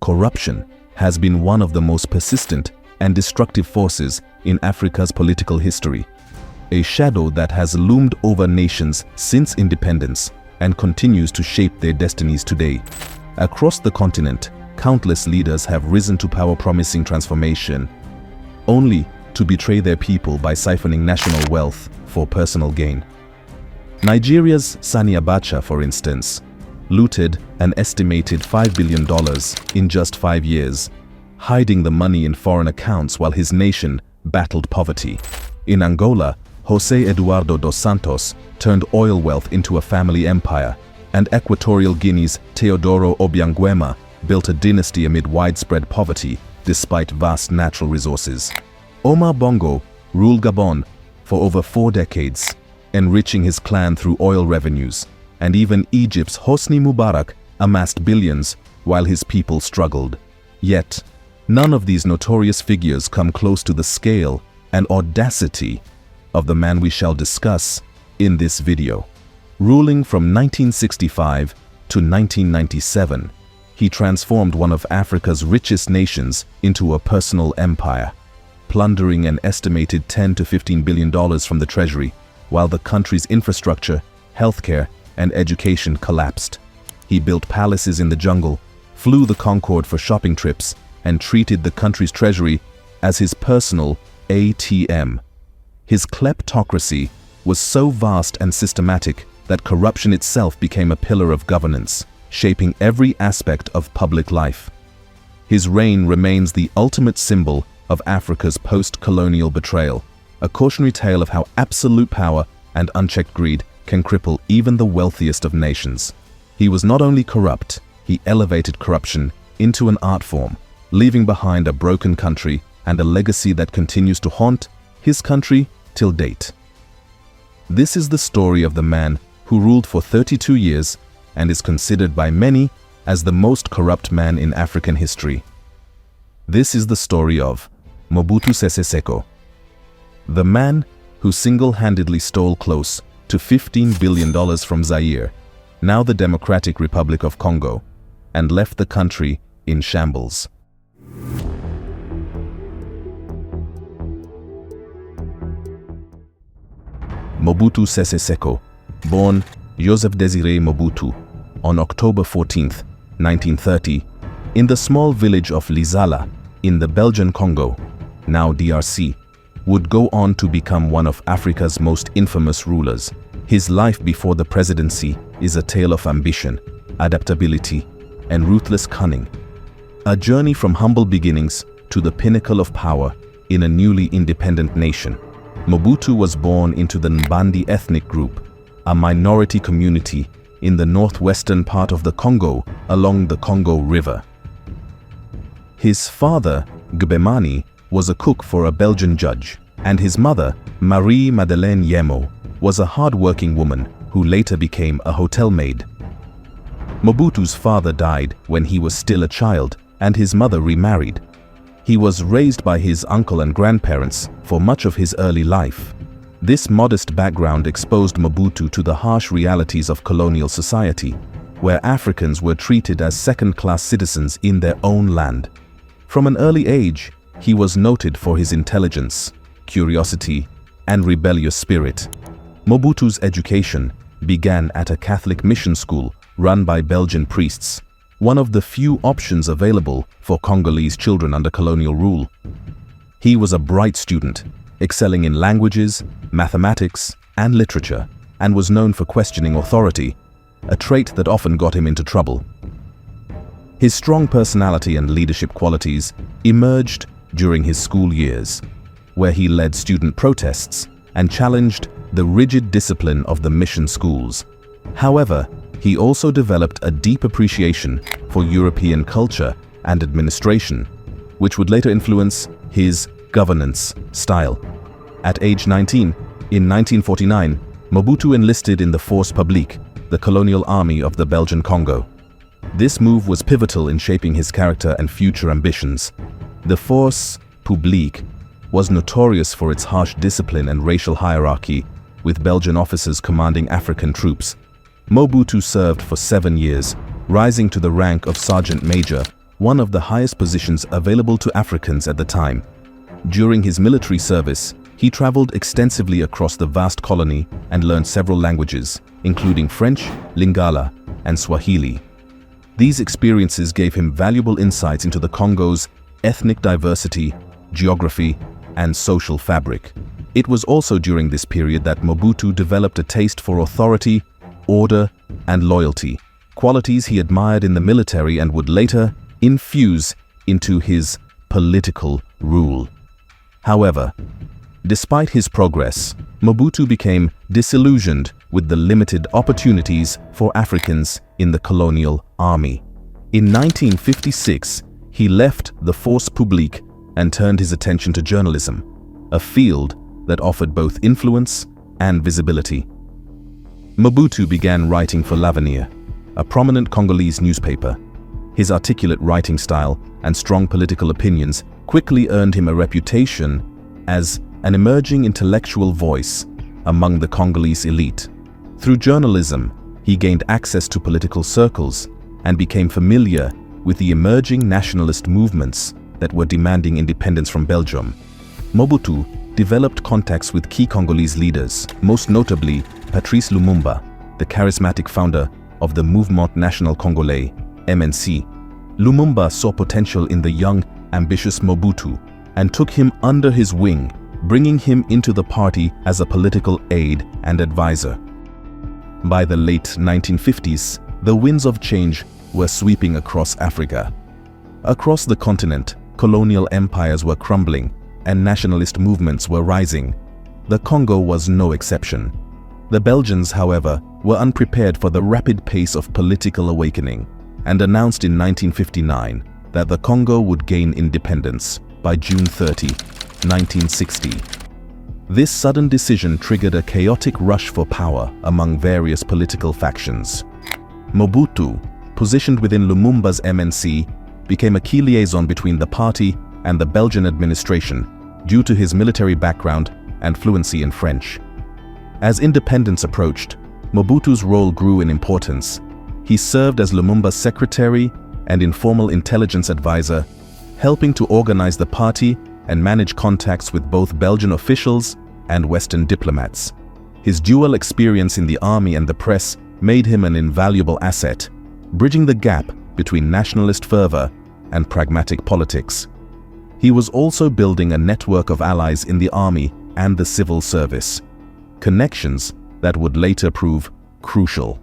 corruption has been one of the most persistent and destructive forces in Africa's political history, a shadow that has loomed over nations since independence and continues to shape their destinies today. Across the continent, countless leaders have risen to power promising transformation, only to betray their people by siphoning national wealth for personal gain. Nigeria's Sani Abacha, for instance, looted an estimated $5 billion in just 5 years, hiding the money in foreign accounts while his nation battled poverty. In Angola, José Eduardo dos Santos turned oil wealth into a family empire, and Equatorial Guinea's Teodoro Obiangwema built a dynasty amid widespread poverty despite vast natural resources. Omar Bongo ruled Gabon for over 4 decades, enriching his clan through oil revenues, and even Egypt's Hosni Mubarak amassed billions while his people struggled. Yet, none of these notorious figures come close to the scale and audacity of the man we shall discuss in this video. Ruling from 1965 to 1997, he transformed one of Africa's richest nations into a personal empire, plundering an estimated $10 to $15 billion from the treasury, while the country's infrastructure, healthcare, and education collapsed. He built palaces in the jungle, flew the Concorde for shopping trips, and treated the country's treasury as his personal ATM. His kleptocracy was so vast and systematic that corruption itself became a pillar of governance, shaping every aspect of public life. His reign remains the ultimate symbol of Africa's post-colonial betrayal, a cautionary tale of how absolute power and unchecked greed can cripple even the wealthiest of nations. He was not only corrupt, he elevated corruption into an art form, leaving behind a broken country and a legacy that continues to haunt his country till date. This is the story of the man who ruled for 32 years and is considered by many as the most corrupt man in African history. This is the story of Mobutu Sese Seko, the man who single-handedly stole close to $15 billion from Zaire, now the Democratic Republic of Congo, and left the country in shambles. Mobutu Sese Seko, born Joseph Désiré Mobutu on October 14, 1930, in the small village of Lizala in the Belgian Congo, now DRC, would go on to become one of Africa's most infamous rulers. His life before the presidency is a tale of ambition, adaptability, and ruthless cunning. A journey from humble beginnings to the pinnacle of power in a newly independent nation. Mobutu was born into the Mbandi ethnic group, a minority community in the northwestern part of the Congo along the Congo River. His father, Gbemani, was a cook for a Belgian judge, and his mother, Marie-Madeleine Yemo, was a hard-working woman who later became a hotel maid. Mobutu's father died when he was still a child, and his mother remarried. He was raised by his uncle and grandparents for much of his early life. This modest background exposed Mobutu to the harsh realities of colonial society, where Africans were treated as second-class citizens in their own land. From an early age, he was noted for his intelligence, curiosity, and rebellious spirit. Mobutu's education began at a Catholic mission school run by Belgian priests, one of the few options available for Congolese children under colonial rule. He was a bright student, excelling in languages, mathematics, and literature, and was known for questioning authority, a trait that often got him into trouble. His strong personality and leadership qualities emerged during his school years, where he led student protests and challenged the rigid discipline of the mission schools. However, he also developed a deep appreciation for European culture and administration, which would later influence his governance style. At age 19, in 1949, Mobutu enlisted in the Force Publique, the colonial army of the Belgian Congo. This move was pivotal in shaping his character and future ambitions. The Force Publique was notorious for its harsh discipline and racial hierarchy, with Belgian officers commanding African troops. Mobutu served for 7 years, rising to the rank of Sergeant Major one of the highest positions available to Africans at the time. During his military service, he traveled extensively across the vast colony and learned several languages, including French, Lingala, and Swahili. These experiences gave him valuable insights into the Congo's ethnic diversity, geography, and social fabric. It was also during this period that Mobutu developed a taste for authority, order, and loyalty, qualities he admired in the military and would later infuse into his political rule. However, despite his progress, Mobutu became disillusioned with the limited opportunities for Africans in the colonial army. In 1956, he left the force publique and turned his attention to journalism, a field that offered both influence and visibility. Mobutu began writing for L'Avenir, a prominent Congolese newspaper. His articulate writing style and strong political opinions quickly earned him a reputation as an emerging intellectual voice among the Congolese elite. Through journalism, he gained access to political circles and became familiar with the emerging nationalist movements that were demanding independence from Belgium. Mobutu developed contacts with key Congolese leaders, most notably Patrice Lumumba, the charismatic founder of the Mouvement National Congolais, MNC. Lumumba saw potential in the young, ambitious Mobutu and took him under his wing, bringing him into the party as a political aide and advisor. By the late 1950s, the winds of change were sweeping across Africa. Across the continent, colonial empires were crumbling and nationalist movements were rising. The Congo was no exception. The Belgians, however, were unprepared for the rapid pace of political awakening and announced in 1959 that the Congo would gain independence by June 30, 1960. This sudden decision triggered a chaotic rush for power among various political factions. Mobutu, positioned within Lumumba's MNC, became a key liaison between the party and the Belgian administration due to his military background and fluency in French. As independence approached, Mobutu's role grew in importance. He served as Lumumba's secretary and informal intelligence advisor, helping to organize the party and manage contacts with both Belgian officials and Western diplomats. His dual experience in the army and the press made him an invaluable asset, bridging the gap between nationalist fervor and pragmatic politics. He was also building a network of allies in the army and the civil service, connections that would later prove crucial.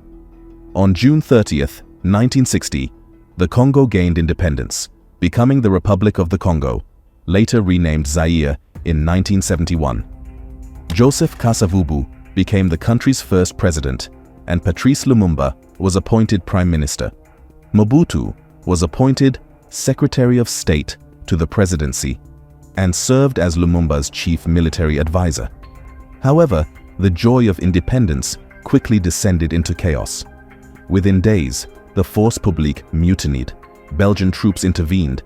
On June 30th, 1960, the Congo gained independence, becoming the Republic of the Congo, later renamed Zaire in 1971. Joseph Kasavubu became the country's first president, and Patrice Lumumba was appointed prime minister. Mobutu was appointed Secretary of State to the presidency and served as Lumumba's chief military advisor. However, the joy of independence quickly descended into chaos. Within days, the force publique mutinied, Belgian troops intervened,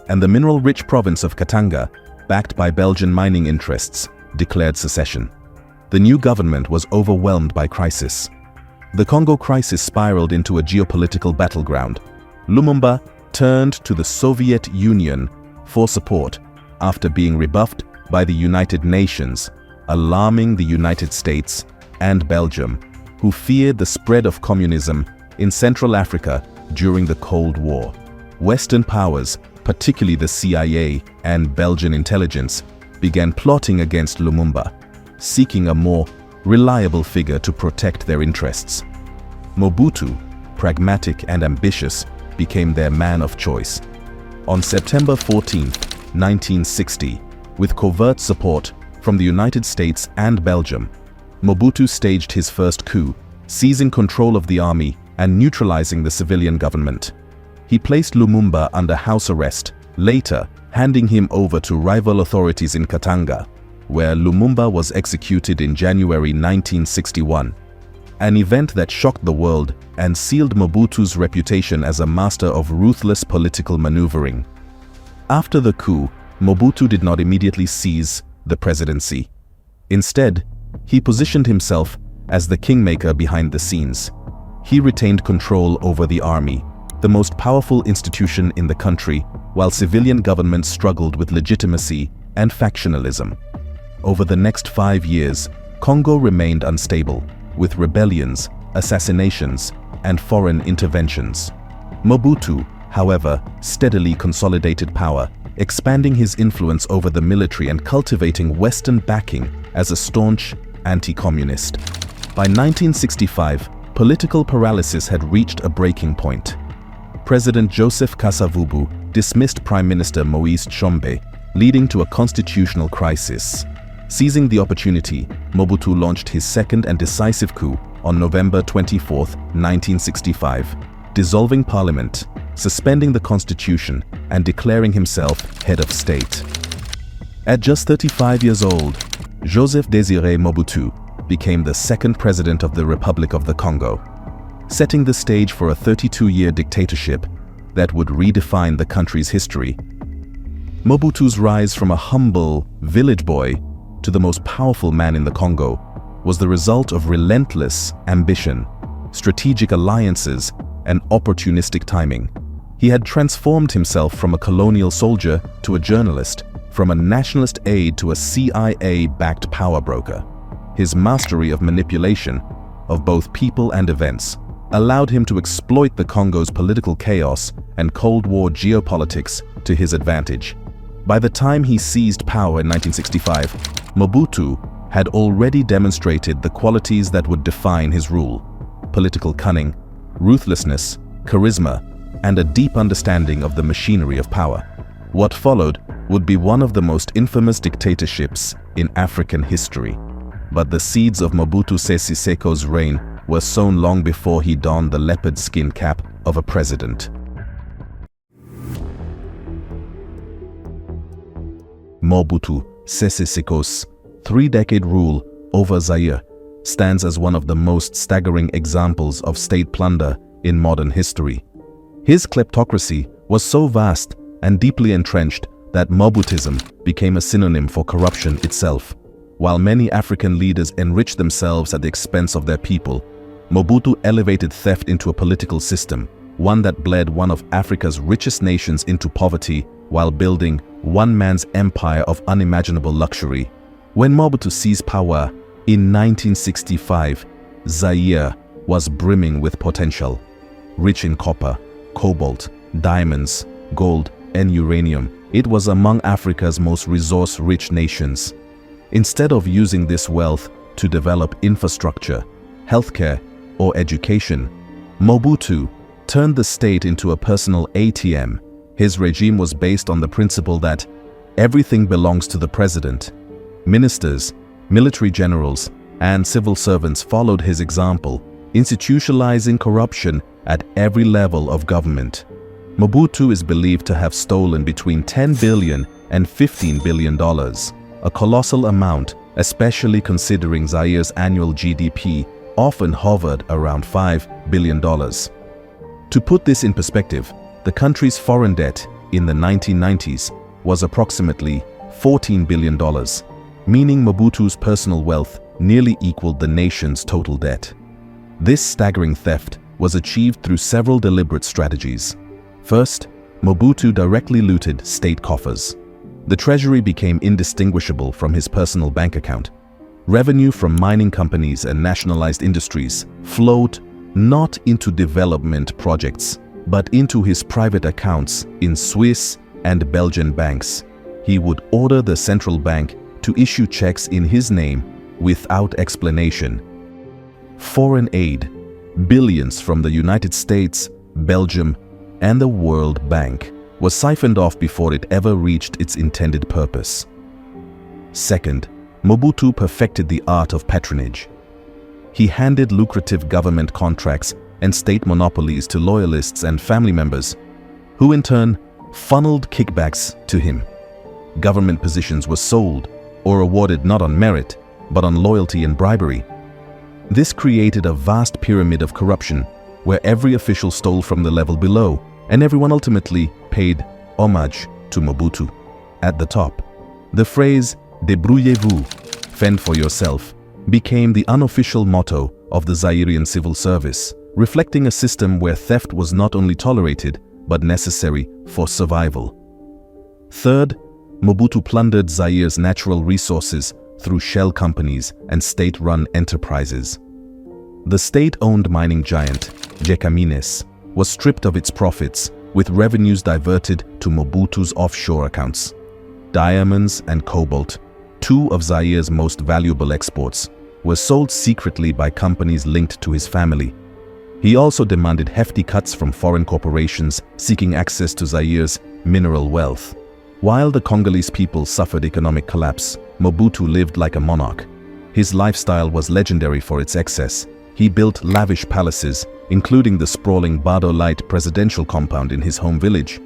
and the mineral-rich province of Katanga, backed by Belgian mining interests, declared secession. The new government was overwhelmed by crisis. The Congo crisis spiraled into a geopolitical battleground. Lumumba turned to the Soviet Union for support after being rebuffed by the United Nations, alarming the United States and Belgium, who feared the spread of communism in Central Africa during the Cold War. Western powers, particularly the CIA and Belgian intelligence, began plotting against Lumumba, seeking a more reliable figure to protect their interests. Mobutu, pragmatic and ambitious, became their man of choice. On September 14, 1960, with covert support from the United States and Belgium, Mobutu staged his first coup, seizing control of the army and neutralizing the civilian government. He placed Lumumba under house arrest, later handing him over to rival authorities in Katanga, where Lumumba was executed in January 1961, an event that shocked the world and sealed Mobutu's reputation as a master of ruthless political maneuvering. After the coup, Mobutu did not immediately seize the presidency. Instead, he positioned himself as the kingmaker behind the scenes. He retained control over the army, the most powerful institution in the country, while civilian governments struggled with legitimacy and factionalism. Over the next 5 years, Congo remained unstable, with rebellions, assassinations, and foreign interventions. Mobutu, however, steadily consolidated power, expanding his influence over the military and cultivating Western backing as a staunch anti-communist. By 1965, political paralysis had reached a breaking point. President Joseph Kasavubu dismissed Prime Minister Moise Tshombe, leading to a constitutional crisis. Seizing the opportunity, Mobutu launched his second and decisive coup on November 24, 1965, dissolving parliament, suspending the constitution, and declaring himself head of state. At just 35 years old, Joseph Désiré Mobutu became the second president of the Republic of the Congo, setting the stage for a 32-year dictatorship that would redefine the country's history. Mobutu's rise from a humble village boy to the most powerful man in the Congo was the result of relentless ambition, strategic alliances, and opportunistic timing. He had transformed himself from a colonial soldier to a journalist, from a nationalist aide to a CIA-backed power broker. His mastery of manipulation of both people and events allowed him to exploit the Congo's political chaos and Cold War geopolitics to his advantage. By the time he seized power in 1965, Mobutu had already demonstrated the qualities that would define his rule: political cunning, ruthlessness, charisma, and a deep understanding of the machinery of power. What followed would be one of the most infamous dictatorships in African history. But the seeds of Mobutu Sese Seko's reign were sown long before he donned the leopard skin cap of a president. Mobutu Sese Seko's 3-decade rule over Zaire stands as one of the most staggering examples of state plunder in modern history. His kleptocracy was so vast and deeply entrenched that Mobutism became a synonym for corruption itself. While many African leaders enriched themselves at the expense of their people, Mobutu elevated theft into a political system, one that bled one of Africa's richest nations into poverty while building one man's empire of unimaginable luxury. When Mobutu seized power in 1965, Zaire was brimming with potential. Rich in copper, cobalt, diamonds, gold, and uranium, it was among Africa's most resource-rich nations. Instead of using this wealth to develop infrastructure, healthcare, or education, Mobutu turned the state into a personal ATM. His regime was based on the principle that everything belongs to the president. Ministers, military generals, and civil servants followed his example, institutionalizing corruption at every level of government. Mobutu is believed to have stolen between $10 billion and $15 billion, a colossal amount, especially considering Zaire's annual GDP often hovered around $5 billion. To put this in perspective, the country's foreign debt in the 1990s was approximately $14 billion, meaning Mobutu's personal wealth nearly equaled the nation's total debt. This staggering theft was achieved through several deliberate strategies. First, Mobutu directly looted state coffers. The treasury became indistinguishable from his personal bank account. Revenue from mining companies and nationalized industries flowed not into development projects, but into his private accounts in Swiss and Belgian banks. He would order the central bank to issue checks in his name without explanation. Foreign aid, billions from the United States, Belgium, and the World Bank, was siphoned off before it ever reached its intended purpose. Second, Mobutu perfected the art of patronage. He handed lucrative government contracts and state monopolies to loyalists and family members, who in turn funneled kickbacks to him. Government positions were sold or awarded not on merit, but on loyalty and bribery. This created a vast pyramid of corruption, where every official stole from the level below, and everyone ultimately paid homage to Mobutu. At the top, the phrase "débrouillez-vous," fend for yourself, became the unofficial motto of the Zairean civil service, reflecting a system where theft was not only tolerated but necessary for survival. Third, Mobutu plundered Zaire's natural resources through shell companies and state-run enterprises. The state-owned mining giant, Gécamines, was stripped of its profits, with revenues diverted to Mobutu's offshore accounts. Diamonds and cobalt, two of Zaire's most valuable exports, were sold secretly by companies linked to his family. He also demanded hefty cuts from foreign corporations seeking access to Zaire's mineral wealth. While the Congolese people suffered economic collapse, Mobutu lived like a monarch. His lifestyle was legendary for its excess. He built lavish palaces, including the sprawling Bardo Light presidential compound in his home village,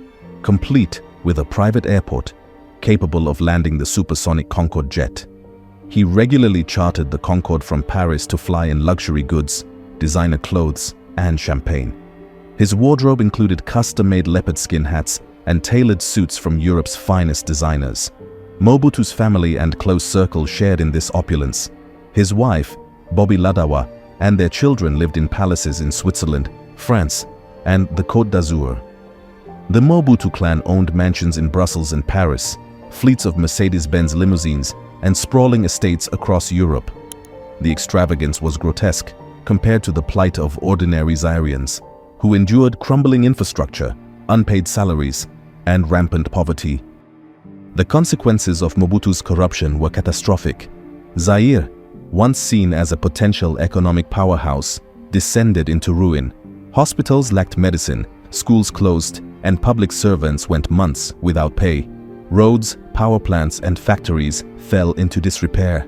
complete with a private airport capable of landing the supersonic Concorde jet. He regularly chartered the Concorde from Paris to fly in luxury goods, designer clothes, and champagne. His wardrobe included custom-made leopard skin hats and tailored suits from Europe's finest designers. Mobutu's family and close circle shared in this opulence. His wife, Bobby Ladawa, and their children lived in palaces in Switzerland, France, and the Côte d'Azur. The Mobutu clan owned mansions in Brussels and Paris, fleets of Mercedes-Benz limousines, and sprawling estates across Europe. The extravagance was grotesque compared to the plight of ordinary Zaireans, who endured crumbling infrastructure, unpaid salaries, and rampant poverty. The consequences of Mobutu's corruption were catastrophic. Zaire, once seen as a potential economic powerhouse, descended into ruin. Hospitals lacked medicine, schools closed, and public servants went months without pay. Roads, power plants, and factories fell into disrepair.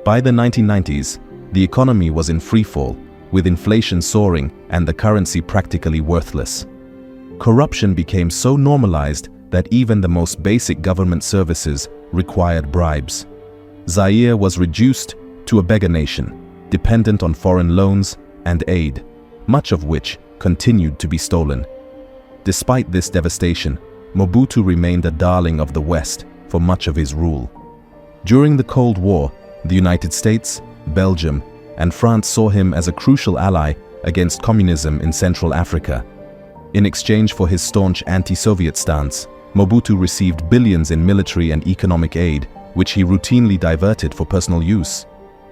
By the 1990s, the economy was in freefall, with inflation soaring and the currency practically worthless. Corruption became so normalized that even the most basic government services required bribes. Zaire was reduced to a beggar nation, dependent on foreign loans and aid, much of which continued to be stolen. Despite this devastation, Mobutu remained a darling of the West for much of his rule. During the Cold War, the United States, Belgium, and France saw him as a crucial ally against communism in Central Africa. In exchange for his staunch anti-Soviet stance, Mobutu received billions in military and economic aid, which he routinely diverted for personal use.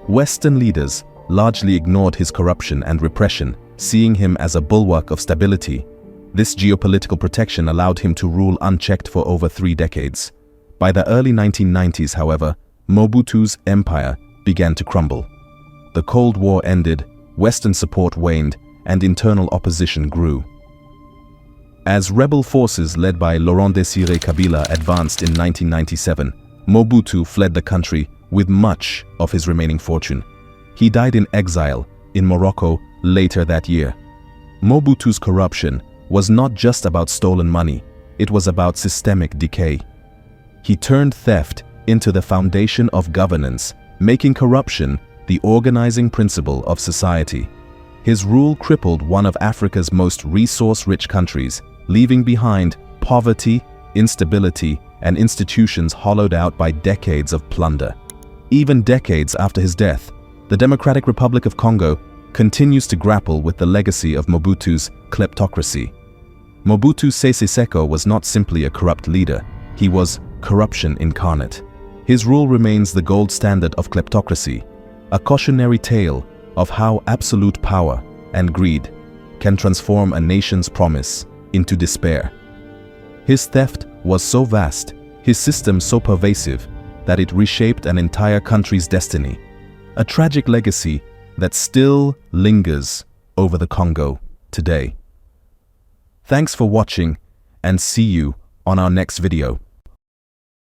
Western leaders largely ignored his corruption and repression, seeing him as a bulwark of stability. This geopolitical protection allowed him to rule unchecked for over 3 decades. By the early 1990s, however, Mobutu's empire began to crumble. The Cold War ended, Western support waned, and internal opposition grew. As rebel forces led by Laurent-Désiré Kabila advanced in 1997, Mobutu fled the country with much of his remaining fortune. He died in exile in Morocco later that year. Mobutu's corruption was not just about stolen money, it was about systemic decay. He turned theft into the foundation of governance, making corruption the organizing principle of society. His rule crippled one of Africa's most resource-rich countries, leaving behind poverty, instability, and institutions hollowed out by decades of plunder. Even decades after his death, the Democratic Republic of Congo continues to grapple with the legacy of Mobutu's kleptocracy. Mobutu Sese Seko was not simply a corrupt leader, he was corruption incarnate. His rule remains the gold standard of kleptocracy, a cautionary tale of how absolute power and greed can transform a nation's promise into despair. His theft was so vast, his system so pervasive, that it reshaped an entire country's destiny, a tragic legacy that still lingers over the Congo today. Thanks for watching, and see you on our next video.